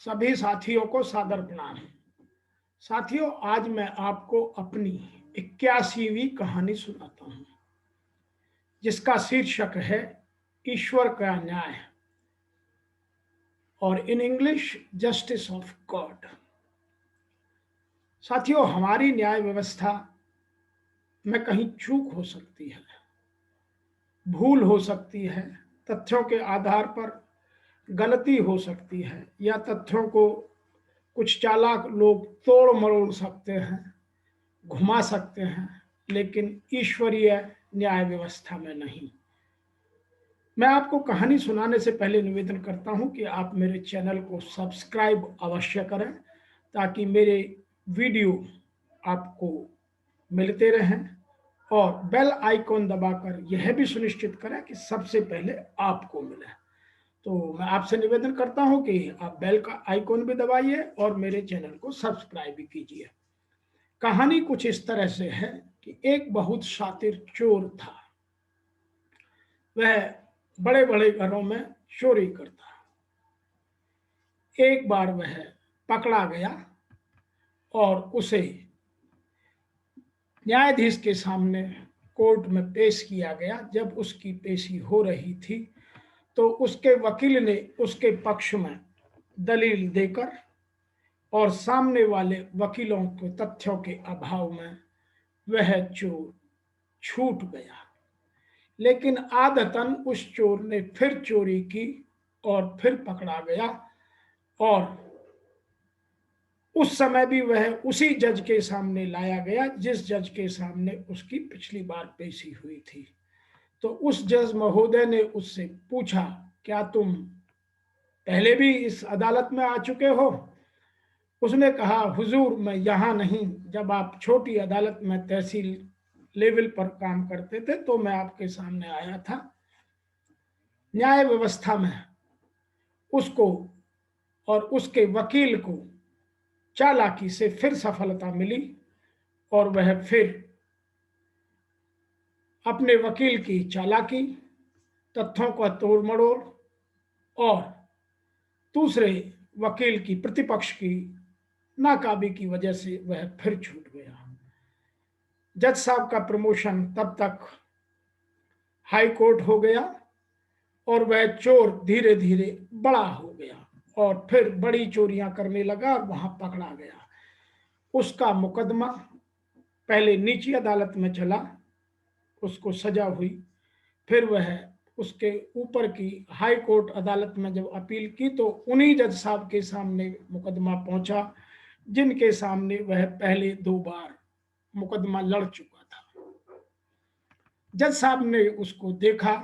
सभी साथियों को सादर प्रणाम। साथियों, आज मैं आपको अपनी 81वीं कहानी सुनाता हूं, जिसका शीर्षक है ईश्वर का न्याय, और in English justice of God. साथियों, हमारी न्याय व्यवस्था में कहीं चूक हो सकती है, भूल हो सकती है, तथ्यों के आधार पर गलती हो सकती है, या तथ्यों को कुछ चालाक लोग तोड़ मरोड़ सकते हैं, घुमा सकते हैं, लेकिन ईश्वरीय न्याय व्यवस्था में नहीं। मैं आपको कहानी सुनाने से पहले निवेदन करता हूं कि आप मेरे चैनल को सब्सक्राइब अवश्य करें, ताकि मेरे वीडियो आपको मिलते रहें, और बेल आइकॉन दबाकर यह भी सुनिश्चित करें कि सबसे पहले आपको मिले। तो मैं आपसे निवेदन करता हूं कि आप बेल का आइकॉन भी दबाइए और मेरे चैनल को सब्सक्राइब भी कीजिए। कहानी कुछ इस तरह से है कि एक बहुत शातिर चोर था। वह बड़े बड़े घरों में चोरी करता। एक बार वह पकड़ा गया और उसे न्यायाधीश के सामने कोर्ट में पेश किया गया। जब उसकी पेशी हो रही थी तो उसके वकील ने उसके पक्ष में दलील देकर और सामने वाले वकीलों के तथ्यों के अभाव में वह चोर छूट गया। लेकिन आदतन उस चोर ने फिर चोरी की और फिर पकड़ा गया, और उस समय भी वह उसी जज के सामने लाया गया जिस जज के सामने उसकी पिछली बार पेशी हुई थी। तो उस जज महोदय ने उससे पूछा, क्या तुम पहले भी इस अदालत में आ चुके हो? उसने कहा, हुजूर, मैं यहाँ नहीं, जब आप छोटी अदालत में तहसील लेवल पर काम करते थे तो मैं आपके सामने आया था। न्याय व्यवस्था में उसको और उसके वकील को चालाकी से फिर सफलता मिली, और वह फिर अपने वकील की चालाकी, तथ्यों का तोड़ मड़ोड़ और दूसरे वकील की, प्रतिपक्ष की नाकाबी की वजह से वह फिर छूट गया। जज साहब का प्रमोशन तब तक हाई कोर्ट हो गया और वह चोर धीरे धीरे बड़ा हो गया और फिर बड़ी चोरियां करने लगा और वहां पकड़ा गया। उसका मुकदमा पहले निचली अदालत में चला, उसको सजा हुई। फिर वह उसके ऊपर की हाई कोर्ट अदालत में जब अपील की तो उन्हीं जज साहब के सामने मुकदमा पहुंचा जिनके सामने वह पहले 2 बार मुकदमा लड़ चुका था। जज साहब ने उसको देखा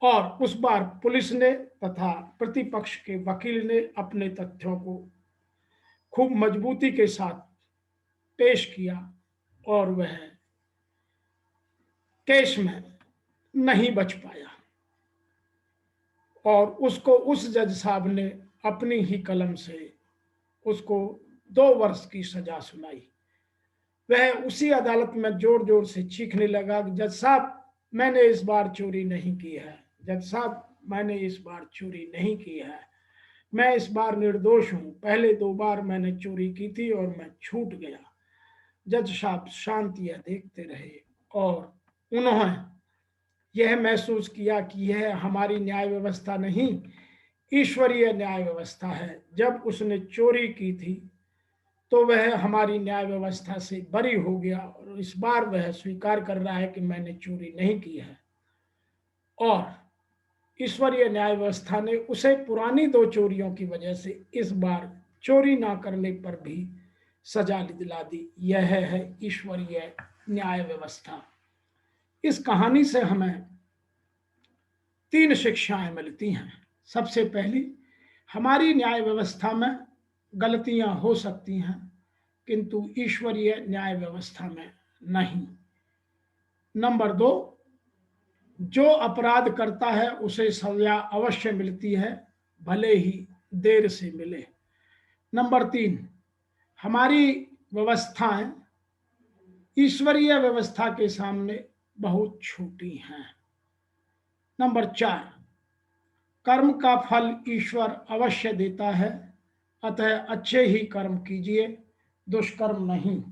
और उस बार पुलिस ने तथा प्रतिपक्ष के वकील ने अपने तथ्यों को खूब मजबूती के साथ पेश किया और वह केस में नहीं बच पाया, और उसको उस जज साहब ने अपनी ही कलम से उसको 2 वर्ष की सजा सुनाई। वह उसी अदालत में जोर जोर से चीखने लगा, जज साहब, मैंने इस बार चोरी नहीं की है। जज साहब, मैंने इस बार चोरी नहीं की है। मैं इस बार निर्दोष हूं। पहले 2 बार मैंने चोरी की थी और मैं छूट गया। जज साहब शांतियां देखते रहे और उन्होंने यह महसूस किया कि यह हमारी न्याय व्यवस्था नहीं, ईश्वरीय न्याय व्यवस्था है। जब उसने चोरी की थी तो वह हमारी न्याय व्यवस्था से बरी हो गया और इस बार वह स्वीकार कर रहा है कि मैंने चोरी नहीं की है, और ईश्वरीय न्याय व्यवस्था ने उसे पुरानी 2 चोरियों की वजह से इस बार चोरी ना करने पर भी सजा दिला दी। यह है ईश्वरीय न्याय व्यवस्था। इस कहानी से हमें 3 शिक्षाएं मिलती हैं। सबसे पहली, हमारी न्याय व्यवस्था में गलतियां हो सकती हैं, किंतु ईश्वरीय न्याय व्यवस्था में नहीं। नंबर 2, जो अपराध करता है उसे सजा अवश्य मिलती है, भले ही देर से मिले। नंबर 3, हमारी व्यवस्थाएं ईश्वरीय व्यवस्था के सामने बहुत छोटी हैं। नंबर 4, कर्म का फल ईश्वर अवश्य देता है, अतः अच्छे ही कर्म कीजिए, दुष्कर्म नहीं।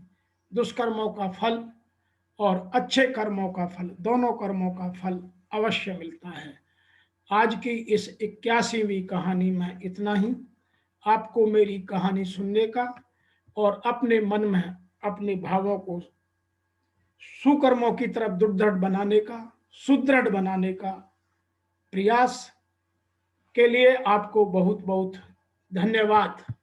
दुष्कर्मों का फल और अच्छे कर्मों का फल, दोनों कर्मों का फल अवश्य मिलता है। आज की इस 81वीं कहानी में इतना ही। आपको मेरी कहानी सुनने का और अपने मन में अपने भावों को सुकर्मों की तरफ दुर्दृढ़ बनाने का, सुदृढ़ बनाने का प्रयास के लिए आपको बहुत बहुत धन्यवाद।